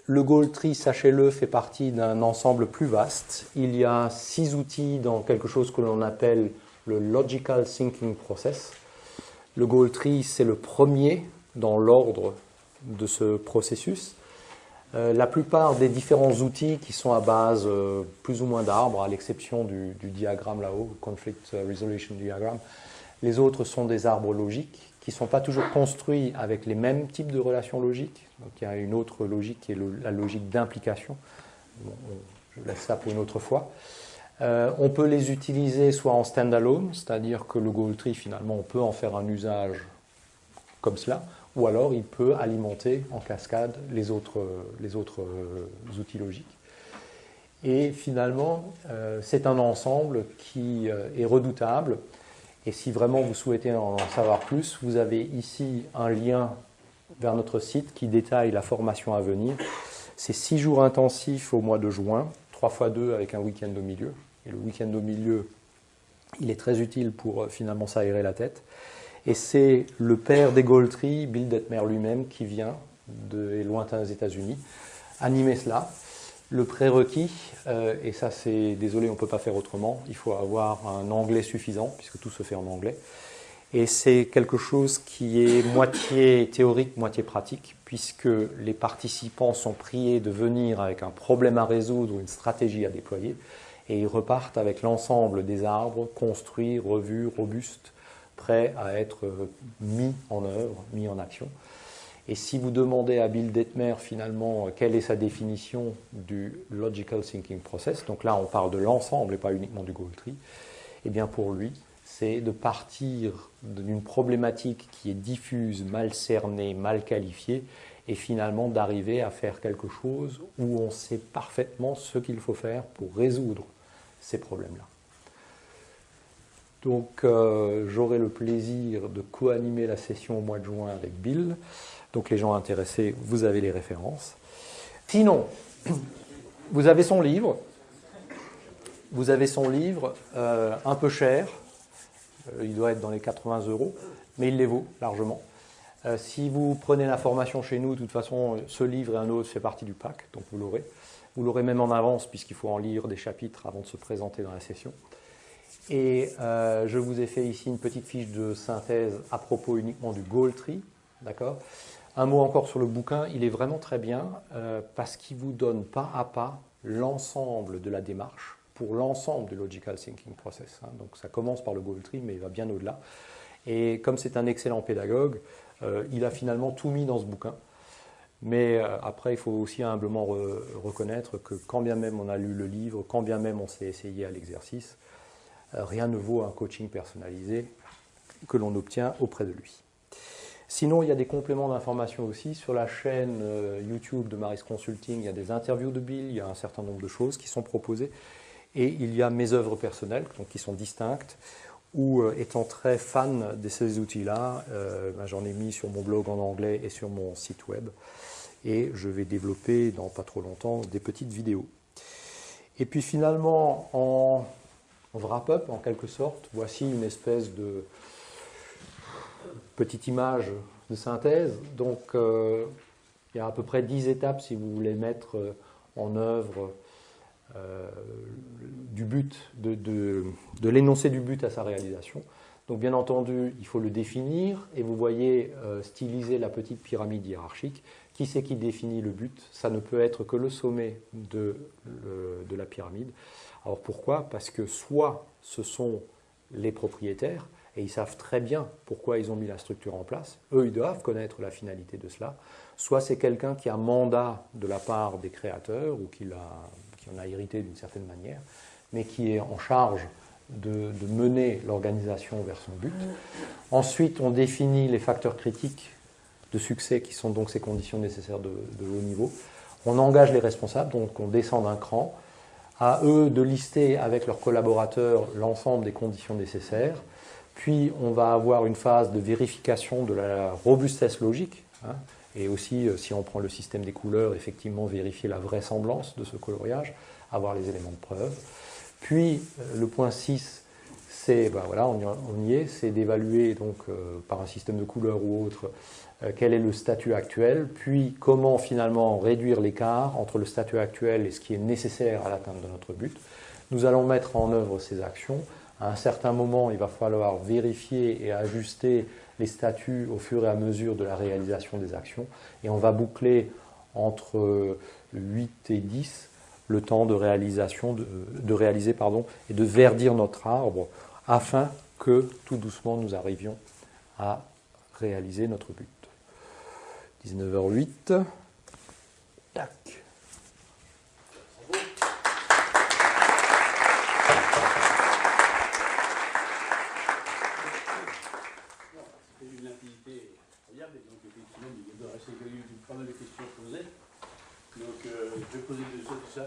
le Goal Tree, sachez-le, fait partie d'un ensemble plus vaste. Il y a 6 outils dans quelque chose que l'on appelle le Logical Thinking Process. Le Goal Tree, c'est le premier dans l'ordre de ce processus. La plupart des différents outils qui sont à base plus ou moins d'arbres, à l'exception du diagramme là-haut, Conflict Resolution Diagram, les autres sont des arbres logiques qui ne sont pas toujours construits avec les mêmes types de relations logiques. Donc il y a une autre logique qui est la logique d'implication. Bon, je laisse ça pour une autre fois. On peut les utiliser soit en standalone, c'est-à-dire que le Goal Tree, finalement, on peut en faire un usage comme cela, ou alors il peut alimenter en cascade les autres outils logiques. Et finalement, c'est un ensemble qui est redoutable. Et si vraiment vous souhaitez en savoir plus, vous avez ici un lien vers notre site qui détaille la formation à venir. C'est 6 jours intensifs au mois de juin, 3 x 2 avec un week-end au milieu. Et le week-end au milieu, il est très utile pour finalement s'aérer la tête. Et c'est le père des Goal Tree, Bill Dettmer lui-même, qui vient des lointains États-Unis, animer cela. Le prérequis, et ça c'est, désolé, on ne peut pas faire autrement, il faut avoir un anglais suffisant, puisque tout se fait en anglais. Et c'est quelque chose qui est moitié théorique, moitié pratique, puisque les participants sont priés de venir avec un problème à résoudre, une stratégie à déployer, et ils repartent avec l'ensemble des arbres construits, revus, robustes, prêts à être mis en œuvre, mis en action. Et si vous demandez à Bill Dettmer finalement quelle est sa définition du Logical Thinking Process, donc là on parle de l'ensemble et pas uniquement du Goal Tree, et bien pour lui c'est de partir d'une problématique qui est diffuse, mal cernée, mal qualifiée, et finalement d'arriver à faire quelque chose où on sait parfaitement ce qu'il faut faire pour résoudre ces problèmes-là. Donc j'aurai le plaisir de co-animer la session au mois de juin avec Bill. Donc les gens intéressés, vous avez les références. Sinon, vous avez son livre. Vous avez son livre un peu cher. Il doit être dans les 80 €, mais il les vaut largement. Si vous prenez la formation chez nous, de toute façon, ce livre et un autre fait partie du pack, donc vous l'aurez. Vous l'aurez même en avance, puisqu'il faut en lire des chapitres avant de se présenter dans la session. Et je vous ai fait ici une petite fiche de synthèse à propos uniquement du Goal Tree. D'accord ? Un mot encore sur le bouquin, il est vraiment très bien parce qu'il vous donne pas à pas l'ensemble de la démarche pour l'ensemble du Logical Thinking Process. Donc ça commence par le Goal Tree, mais il va bien au-delà. Et comme c'est un excellent pédagogue, il a finalement tout mis dans ce bouquin. Mais après, il faut aussi humblement reconnaître que quand bien même on a lu le livre, quand bien même on s'est essayé à l'exercice, rien ne vaut un coaching personnalisé que l'on obtient auprès de lui. Sinon, il y a des compléments d'information aussi. Sur la chaîne YouTube de Maris Consulting, il y a des interviews de Bill, il y a un certain nombre de choses qui sont proposées. Et il y a mes œuvres personnelles, donc qui sont distinctes, où étant très fan de ces outils-là, j'en ai mis sur mon blog en anglais et sur mon site web. Et je vais développer dans pas trop longtemps des petites vidéos. Et puis finalement, en wrap-up, en quelque sorte, voici une espèce de petite image de synthèse. Donc, il y a à peu près 10 étapes si vous voulez mettre en œuvre du but, de l'énoncé du but à sa réalisation. Donc, bien entendu, il faut le définir. Et vous voyez styliser la petite pyramide hiérarchique. Qui c'est qui définit le but? Ça ne peut être que le sommet de la pyramide. Alors, pourquoi? Parce que soit ce sont les propriétaires, et ils savent très bien pourquoi ils ont mis la structure en place. Eux, ils doivent connaître la finalité de cela. Soit c'est quelqu'un qui a mandat de la part des créateurs ou qui en a hérité d'une certaine manière, mais qui est en charge de mener l'organisation vers son but. Ensuite, on définit les facteurs critiques de succès qui sont donc ces conditions nécessaires de haut niveau. On engage les responsables, donc on descend d'un cran. À eux de lister avec leurs collaborateurs l'ensemble des conditions nécessaires. Puis, on va avoir une phase de vérification de la robustesse logique. Et aussi, si on prend le système des couleurs, effectivement, vérifier la vraisemblance de ce coloriage, avoir les éléments de preuve. Puis, le point 6, voilà, on y est, c'est d'évaluer donc par un système de couleurs ou autre quel est le statut actuel, puis comment finalement réduire l'écart entre le statut actuel et ce qui est nécessaire à l'atteinte de notre but. Nous allons mettre en œuvre ces actions. À un certain moment, il va falloir vérifier et ajuster les statuts au fur et à mesure de la réalisation des actions. Et on va boucler entre 8 et 10 le temps de réalisation, réaliser et de verdir notre arbre afin que tout doucement nous arrivions à réaliser notre but. 19h08. Tac. Une limpidité incroyable, et donc effectivement, il y a eu pas mal de questions posées. Donc je vais poser déjà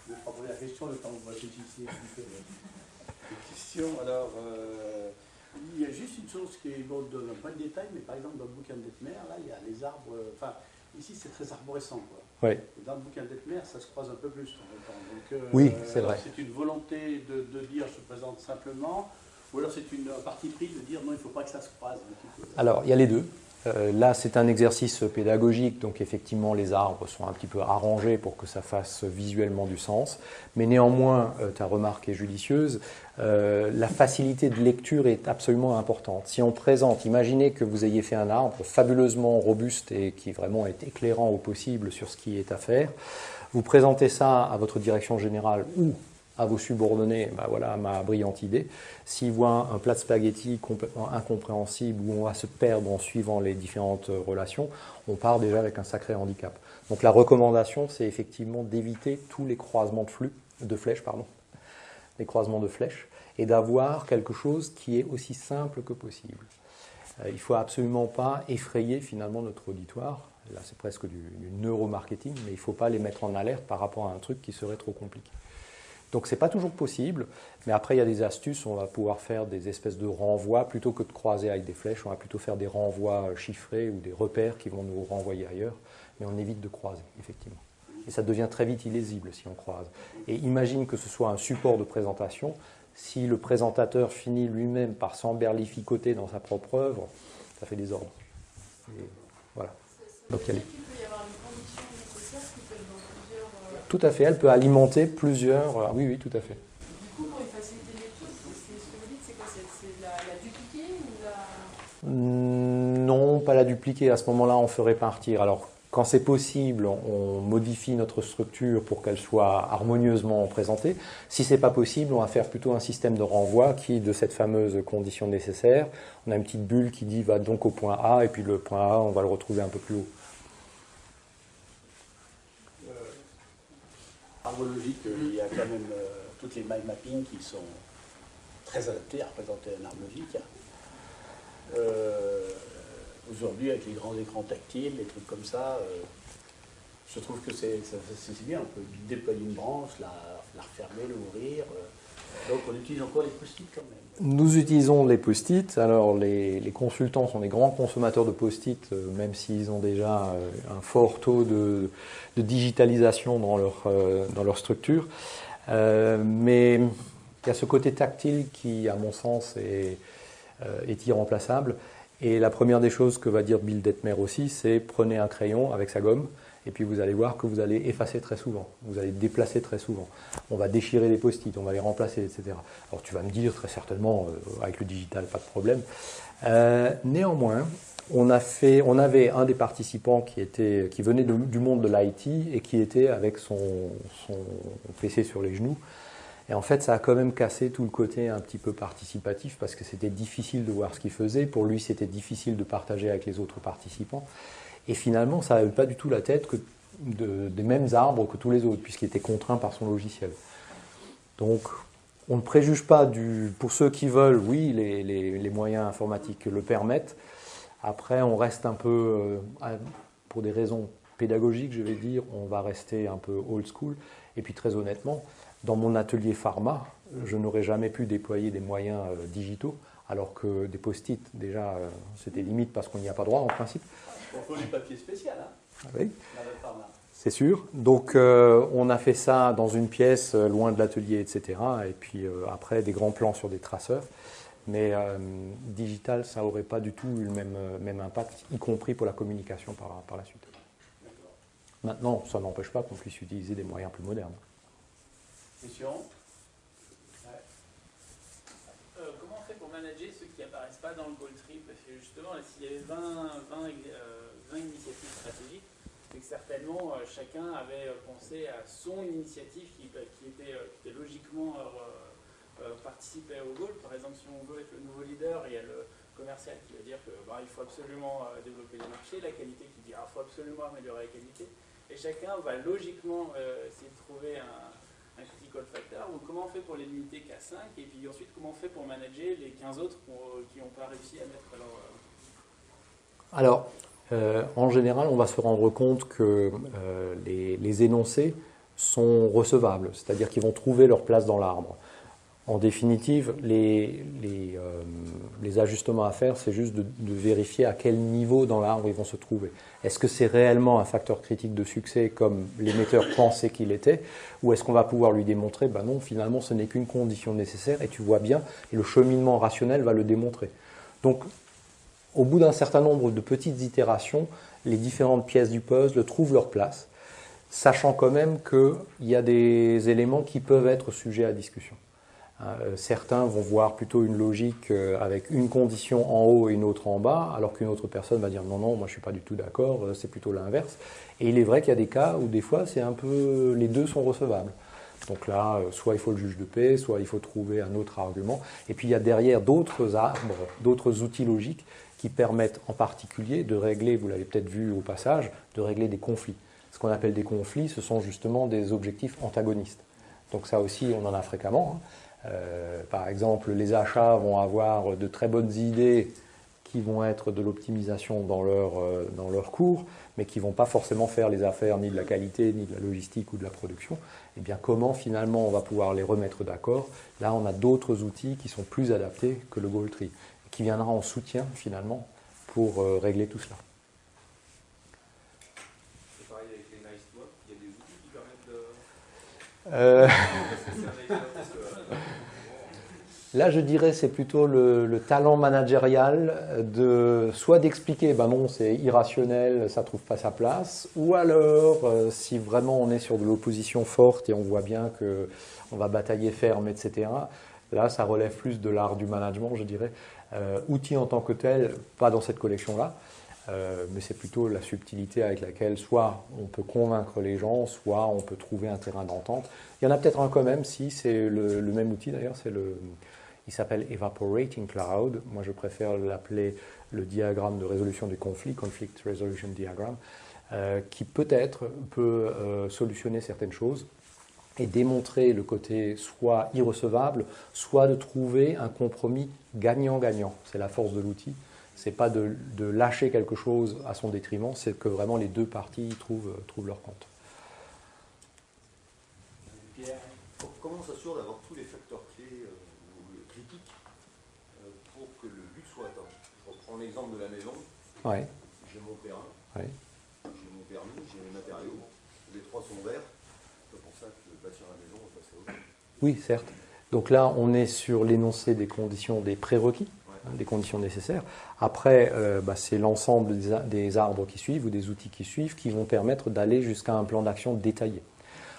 les trois premières questions, le temps que vous réfléchissiez un petit peu les questions. Alors, il y a juste une chose qui est bon, dans un point de détail, mais par exemple dans le bouquin d'Etmer, là, il y a les arbres, enfin, ici c'est très arborescent, quoi. Oui. Et dans le bouquin d'Etmer, ça se croise un peu plus en même temps. Donc, oui, c'est vrai. C'est une volonté de dire je présente simplement, ou alors c'est un parti pris de dire non, il ne faut pas que ça se croise un petit peu. Alors, il y a les deux. Là, c'est un exercice pédagogique, donc effectivement, les arbres sont un petit peu arrangés pour que ça fasse visuellement du sens. Mais néanmoins, ta remarque est judicieuse. La facilité de lecture est absolument importante. Si on présente, imaginez que vous ayez fait un arbre fabuleusement robuste et qui vraiment est éclairant au possible sur ce qui est à faire. Vous présentez ça à votre direction générale ou à vos subordonnés, ben voilà ma brillante idée. S'ils voient un plat de spaghettis complètement incompréhensible où on va se perdre en suivant les différentes relations, on part déjà avec un sacré handicap. Donc la recommandation, c'est effectivement d'éviter tous les croisements de flèches, les croisements de flèches, et d'avoir quelque chose qui est aussi simple que possible. Il ne faut absolument pas effrayer finalement notre auditoire. Là, c'est presque du neuromarketing, mais il ne faut pas les mettre en alerte par rapport à un truc qui serait trop compliqué. Donc ce n'est pas toujours possible, mais après il y a des astuces, on va pouvoir faire des espèces de renvois, plutôt que de croiser avec des flèches, on va plutôt faire des renvois chiffrés ou des repères qui vont nous renvoyer ailleurs, mais on évite de croiser, effectivement. Et ça devient très vite illisible si on croise. Et imagine que ce soit un support de présentation, si le présentateur finit lui-même par s'emberlificoter dans sa propre œuvre, ça fait des ordres. Et voilà. Donc, il peut y avoir une condition nécessaire qui peut être dans plusieurs... Tout à fait, elle peut alimenter plusieurs... Oui, tout à fait. Du coup, pour une facilité de lecture, ce que vous dites, c'est quoi? C'est la dupliquer ou la... Non, pas la dupliquer. À ce moment-là, on ferait partir. Alors, quand c'est possible, on modifie notre structure pour qu'elle soit harmonieusement présentée. Si ce n'est pas possible, on va faire plutôt un système de renvoi qui, de cette fameuse condition nécessaire, on a une petite bulle qui dit va donc au point A, et puis le point A, on va le retrouver un peu plus haut. Arbre logique, il y a quand même toutes les mind mapping qui sont très adaptées à représenter un arbre logique. Aujourd'hui, avec les grands écrans tactiles, les trucs comme ça, je trouve que c'est bien. On peut déployer une branche, la refermer, l'ouvrir. Donc on utilise encore les post-it quand même. Nous utilisons les post-it. Alors les consultants sont des grands consommateurs de post-it, même s'ils ont déjà un fort taux de digitalisation dans leur structure. Mais il y a ce côté tactile qui, à mon sens, est irremplaçable. Et la première des choses que va dire Bill Detmer aussi, c'est prenez un crayon avec sa gomme, et puis vous allez voir que vous allez effacer très souvent, vous allez déplacer très souvent. On va déchirer les post-it, on va les remplacer, etc. Alors tu vas me dire très certainement, avec le digital, pas de problème. Néanmoins, on avait un des participants qui venait du monde de l'IT et qui était avec son PC sur les genoux. Et en fait, ça a quand même cassé tout le côté un petit peu participatif parce que c'était difficile de voir ce qu'il faisait. Pour lui, c'était difficile de partager avec les autres participants. Et finalement, ça n'avait pas du tout la tête des mêmes arbres que tous les autres, puisqu'il était contraint par son logiciel. Donc, on ne préjuge pas pour ceux qui veulent, oui, les moyens informatiques le permettent. Après, on reste un peu, pour des raisons pédagogiques, je vais dire, on va rester un peu old school. Et puis, très honnêtement, dans mon atelier pharma, je n'aurais jamais pu déployer des moyens digitaux, alors que des post-it, déjà, c'était limite parce qu'on n'y a pas droit en principe. Il faut du papier spécial, hein, Oui. dans le pharma. C'est sûr. Donc, on a fait ça dans une pièce loin de l'atelier, etc. Et puis après, des grands plans sur des traceurs. Mais digital, ça n'aurait pas du tout eu le même impact, y compris pour la communication par la suite. Maintenant, ça n'empêche pas qu'on puisse utiliser des moyens plus modernes. Question? Comment on fait pour manager ceux qui n'apparaissent pas dans le goal tree? Parce que justement, s'il y avait 20 initiatives stratégiques, c'est que certainement chacun avait pensé à son initiative qui était logiquement participer au goal. Par exemple, si on veut être le nouveau leader, il y a le commercial qui va dire qu'il faut absolument développer les marchés, la qualité qui dit qu'il faut absolument améliorer la qualité. Et chacun va logiquement essayer de trouver un critical factor. Donc, comment on fait pour les limiter qu'à 5? Et puis ensuite, comment on fait pour manager les 15 autres qui n'ont pas réussi à mettre leur... Alors, en général, on va se rendre compte que les énoncés sont recevables, c'est-à-dire qu'ils vont trouver leur place dans l'arbre. En définitive, les ajustements à faire, c'est juste de vérifier à quel niveau dans l'arbre ils vont se trouver. Est-ce que c'est réellement un facteur critique de succès comme l'émetteur pensait qu'il était, ou est-ce qu'on va pouvoir lui démontrer, ben non, finalement ce n'est qu'une condition nécessaire, et tu vois bien, et le cheminement rationnel va le démontrer. Donc, au bout d'un certain nombre de petites itérations, les différentes pièces du puzzle trouvent leur place, sachant quand même qu'il y a des éléments qui peuvent être sujets à discussion. Certains vont voir plutôt une logique avec une condition en haut et une autre en bas, alors qu'une autre personne va dire non, non, moi je ne suis pas du tout d'accord, c'est plutôt l'inverse. Et il est vrai qu'il y a des cas où des fois c'est un peu, les deux sont recevables. Donc là, soit il faut le juge de paix, soit il faut trouver un autre argument. Et puis il y a derrière d'autres arbres, d'autres outils logiques qui permettent en particulier de régler, vous l'avez peut-être vu au passage, de régler des conflits. Ce qu'on appelle des conflits, ce sont justement des objectifs antagonistes. Donc ça aussi, on en a fréquemment. Par exemple, les achats vont avoir de très bonnes idées qui vont être de l'optimisation dans leur cours, mais qui ne vont pas forcément faire les affaires ni de la qualité, ni de la logistique ou de la production. Et bien comment finalement on va pouvoir les remettre d'accord? Là, on a d'autres outils qui sont plus adaptés que le goal tree, qui viendra en soutien finalement pour régler tout cela. C'est pareil avec les nice to have, il y a des outils qui permettent de... Là, je dirais c'est plutôt le talent managérial de soit d'expliquer, ben non, c'est irrationnel, ça ne trouve pas sa place, ou alors, si vraiment on est sur de l'opposition forte et on voit bien qu'on va batailler ferme, etc., là, ça relève plus de l'art du management, je dirais. Outils en tant que tel, pas dans cette collection-là, mais c'est plutôt la subtilité avec laquelle soit on peut convaincre les gens, soit on peut trouver un terrain d'entente. Il y en a peut-être un quand même, si c'est le même outil d'ailleurs, il s'appelle Evaporating Cloud. Moi, je préfère l'appeler le diagramme de résolution des conflits, Conflict Resolution Diagram, qui peut-être peut solutionner certaines choses et démontrer le côté soit irrecevable, soit de trouver un compromis gagnant-gagnant. C'est la force de l'outil. Ce n'est pas de lâcher quelque chose à son détriment, c'est que vraiment les deux parties trouvent leur compte. Pierre, Comment on s'assure d'avoir tous les facteurs clés ou critiques pour que le but soit atteint? Je reprends l'exemple de la maison. Ouais. J'ai mon terrain, Ouais. j'ai mon permis, j'ai mes matériaux. Les trois sont verts. C'est pour ça que bâtir la maison, on passe à autre chose. Oui, certes. Donc là, on est sur l'énoncé des conditions, des prérequis, des conditions nécessaires. Après, c'est l'ensemble des arbres qui suivent ou des outils qui suivent qui vont permettre d'aller jusqu'à un plan d'action détaillé.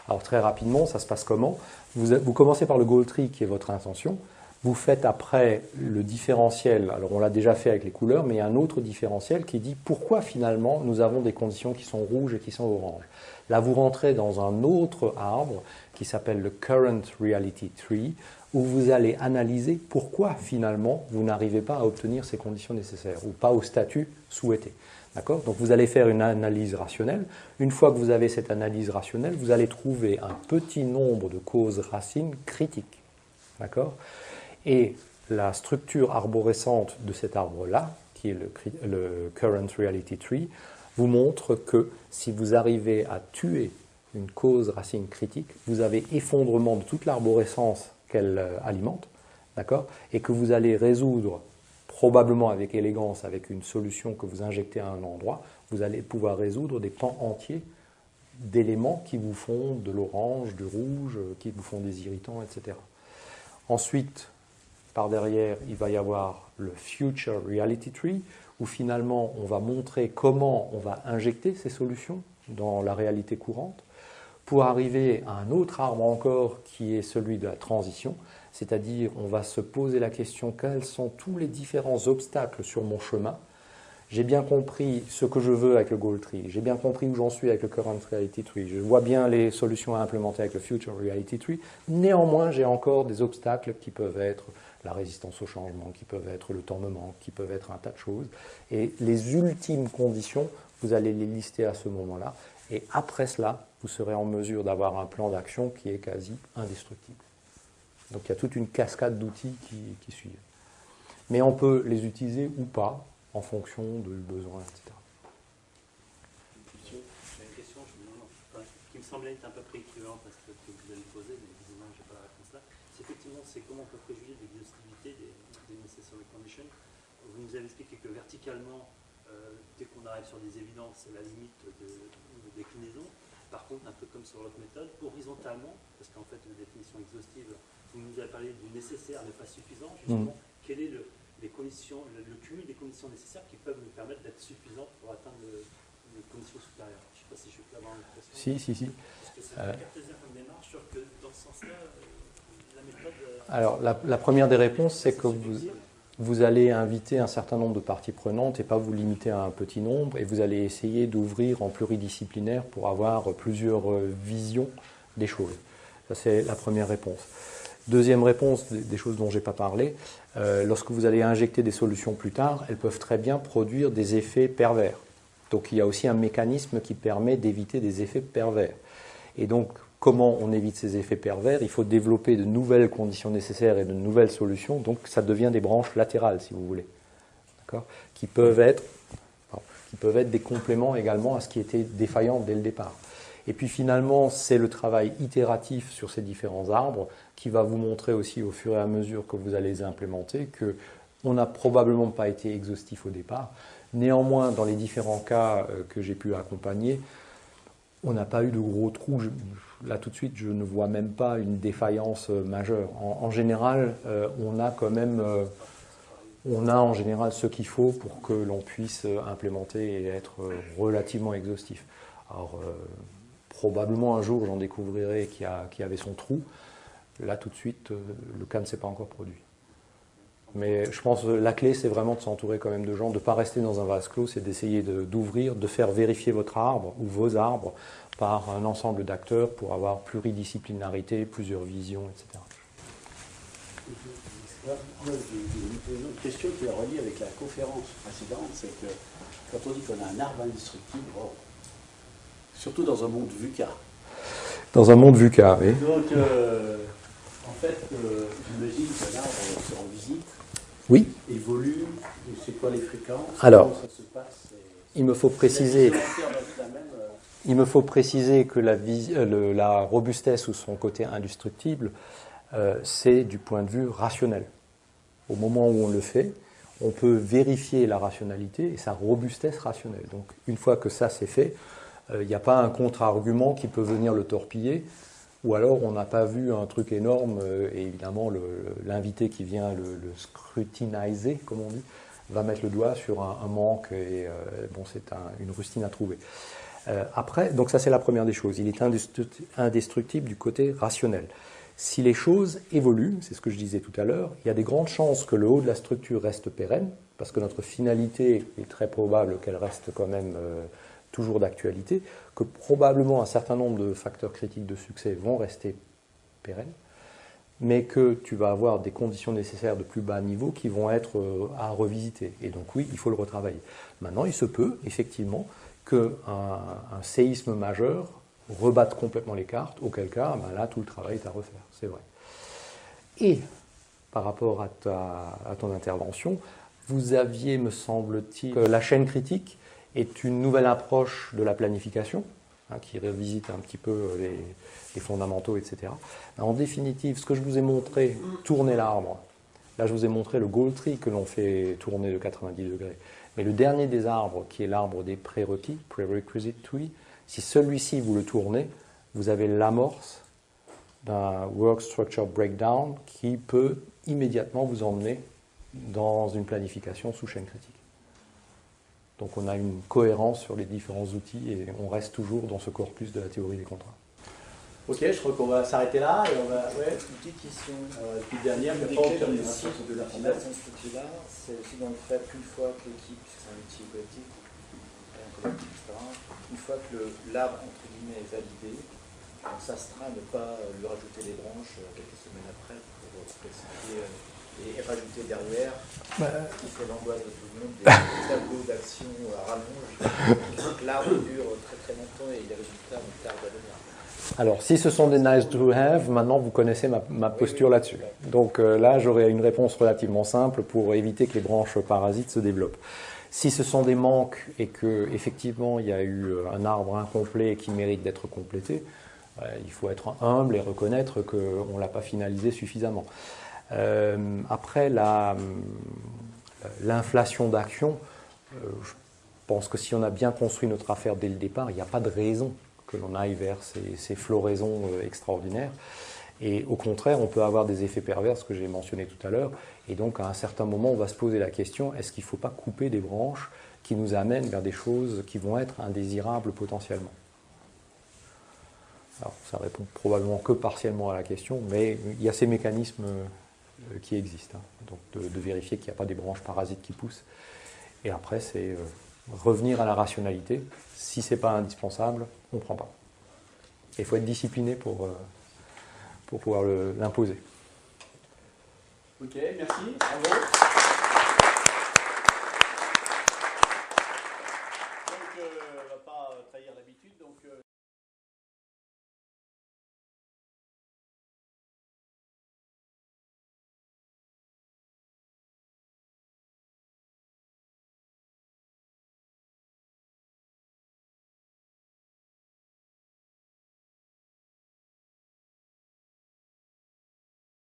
Alors très rapidement, ça se passe comment? Vous commencez par le goal tree qui est votre intention. Vous faites après le différentiel. Alors on l'a déjà fait avec les couleurs, mais il y a un autre différentiel qui dit pourquoi finalement nous avons des conditions qui sont rouges et qui sont oranges. Là, vous rentrez dans un autre arbre qui s'appelle le Current Reality Tree, où vous allez analyser pourquoi finalement vous n'arrivez pas à obtenir ces conditions nécessaires ou pas au statut souhaité. D'accord? Donc vous allez faire une analyse rationnelle. Une fois que vous avez cette analyse rationnelle, vous allez trouver un petit nombre de causes racines critiques. D'accord? Et la structure arborescente de cet arbre-là, qui est le Current Reality Tree, vous montre que si vous arrivez à tuer une cause racine critique, vous avez effondrement de toute l'arborescence qu'elle alimente, d'accord? Et que vous allez résoudre probablement avec élégance, avec une solution que vous injectez à un endroit, vous allez pouvoir résoudre des pans entiers d'éléments qui vous font de l'orange, du rouge, qui vous font des irritants, etc. Ensuite, par derrière, il va y avoir le Future Reality Tree, où finalement on va montrer comment on va injecter ces solutions dans la réalité courante, pour arriver à un autre arbre encore qui est celui de la transition, c'est-à-dire on va se poser la question quels sont tous les différents obstacles sur mon chemin. J'ai bien compris ce que je veux avec le Goal Tree, j'ai bien compris où j'en suis avec le Current Reality Tree, je vois bien les solutions à implémenter avec le Future Reality Tree, néanmoins j'ai encore des obstacles qui peuvent être la résistance au changement, qui peuvent être le temps de manque, qui peuvent être un tas de choses, et les ultimes conditions, vous allez les lister à ce moment-là, et après cela, vous serez en mesure d'avoir un plan d'action qui est quasi indestructible. Donc il y a toute une cascade d'outils qui suivent. Mais on peut les utiliser ou pas, en fonction du besoin, etc. J'ai une question qui me semblait être un peu près équivalente à ce que vous allez poser, mais évidemment je n'ai pas la réponse là. C'est effectivement comment on peut préjuger l'exhaustivité des necessary conditions. Vous nous avez expliqué que verticalement, dès qu'on arrive sur des évidences, c'est la limite de déclinaison. Par contre, un peu comme sur l'autre méthode, horizontalement, parce qu'en fait, la définition exhaustive, vous nous avez parlé du nécessaire mais pas suffisant, justement, quel est le cumul des conditions nécessaires qui peuvent nous permettre d'être suffisants pour atteindre les conditions supérieures. Je ne sais pas si je peux avoir une question. Si. Parce que c'est cartésien comme démarche, sur que dans ce sens-là, la méthode... Alors, la première des réponses, c'est que vous allez inviter un certain nombre de parties prenantes et pas vous limiter à un petit nombre, et vous allez essayer d'ouvrir en pluridisciplinaire pour avoir plusieurs visions des choses. Ça, c'est la première réponse. Deuxième réponse, des choses dont je n'ai pas parlé, lorsque vous allez injecter des solutions plus tard, elles peuvent très bien produire des effets pervers. Donc il y a aussi un mécanisme qui permet d'éviter des effets pervers. Et donc, comment on évite ces effets pervers? Il faut développer de nouvelles conditions nécessaires et de nouvelles solutions, donc ça devient des branches latérales, si vous voulez, d'accord, qui peuvent être des compléments également à ce qui était défaillant dès le départ. Et puis finalement, c'est le travail itératif sur ces différents arbres qui va vous montrer aussi au fur et à mesure que vous allez les implémenter qu'on n'a probablement pas été exhaustif au départ. Néanmoins, dans les différents cas que j'ai pu accompagner, on n'a pas eu de gros trous. Là, tout de suite, je ne vois même pas une défaillance majeure. En général, on a quand même... on a en général ce qu'il faut pour que l'on puisse implémenter et être relativement exhaustif. Alors, probablement un jour, j'en découvrirai qui avait son trou. Là, tout de suite, le cas ne s'est pas encore produit. Mais je pense que la clé, c'est vraiment de s'entourer quand même de gens, de ne pas rester dans un vase clos, c'est d'essayer d'ouvrir, de faire vérifier votre arbre ou vos arbres par un ensemble d'acteurs pour avoir pluridisciplinarité, plusieurs visions, etc. Une autre question qui est reliée avec la conférence précédente, c'est que quand on dit qu'on a un arbre indestructible, surtout dans un monde VUCA. Dans un monde VUCA, oui. Donc, en fait, j'imagine que l'arbre se rend visite, oui. Évolue, c'est quoi les fréquences? Alors, comment ça se passe? Il me faut préciser que la robustesse ou son côté indestructible, c'est du point de vue rationnel. Au moment où on le fait, on peut vérifier la rationalité et sa robustesse rationnelle. Donc, une fois que ça c'est fait, il n'y a pas un contre-argument qui peut venir le torpiller, ou alors on n'a pas vu un truc énorme, et évidemment l'invité qui vient le scrutiniser, comme on dit, va mettre le doigt sur un manque, et c'est une rustine à trouver. Après, donc ça c'est la première des choses, il est indestructible du côté rationnel. Si les choses évoluent, c'est ce que je disais tout à l'heure, il y a des grandes chances que le haut de la structure reste pérenne, parce que notre finalité est très probable qu'elle reste quand même toujours d'actualité, que probablement un certain nombre de facteurs critiques de succès vont rester pérennes, mais que tu vas avoir des conditions nécessaires de plus bas niveau qui vont être à revisiter. Et donc oui, il faut le retravailler. Maintenant, il se peut effectivement qu'un séisme majeur rebatte complètement les cartes, auquel cas, là, tout le travail est à refaire, c'est vrai. Et par rapport à ton intervention, vous aviez, me semble-t-il, la chaîne critique est une nouvelle approche de la planification, qui revisite un petit peu les fondamentaux, etc. En définitive, ce que je vous ai montré, tourner l'arbre, Là, je vous ai montré le goal tree que l'on fait tourner de 90 degrés. Mais le dernier des arbres, qui est l'arbre des prérequis, prerequisite tree, si celui-ci, vous le tournez, vous avez l'amorce d'un work structure breakdown qui peut immédiatement vous emmener dans une planification sous chaîne critique. Donc on a une cohérence sur les différents outils et on reste toujours dans ce corpus de la théorie des contrats. Ok, je crois qu'on va s'arrêter là et on va. Ouais, Une petite question. et puis dernière, Une mais des pas clés en de termes l'utilisation de de l'information. cet outil-là, c'est aussi dans le fait qu'une fois que l'équipe, c'est un outil collectif, un collectif, etc., une fois que l'arbre, entre guillemets, est validé, on s'astreint à ne pas lui rajouter des branches quelques semaines après pour spécifier et rajouter derrière, qui fait l'angoisse de tout le monde, des tableaux d'action à rallonge, qui font que l'arbre dure très très longtemps et les résultats nous tardent à venir. Alors, si ce sont des nice to have, maintenant vous connaissez ma posture là-dessus. Donc là, j'aurai une réponse relativement simple pour éviter que les branches parasites se développent. Si ce sont des manques et qu'effectivement il y a eu un arbre incomplet qui mérite d'être complété, il faut être humble et reconnaître qu'on ne l'a pas finalisé suffisamment. Après, l'inflation d'action, je pense que si on a bien construit notre affaire dès le départ, il n'y a pas de raison que l'on aille vers ces floraisons extraordinaires. Et au contraire, on peut avoir des effets pervers, ce que j'ai mentionné tout à l'heure. Et donc, à un certain moment, on va se poser la question, est-ce qu'il ne faut pas couper des branches qui nous amènent vers des choses qui vont être indésirables potentiellement? Alors, ça répond probablement que partiellement à la question, mais il y a ces mécanismes qui existent. Donc, de vérifier qu'il n'y a pas des branches parasites qui poussent. Et après, c'est revenir à la rationalité. Si ce n'est pas indispensable, on ne prend pas. Et il faut être discipliné pour pouvoir l'imposer. Ok, merci. Bravo.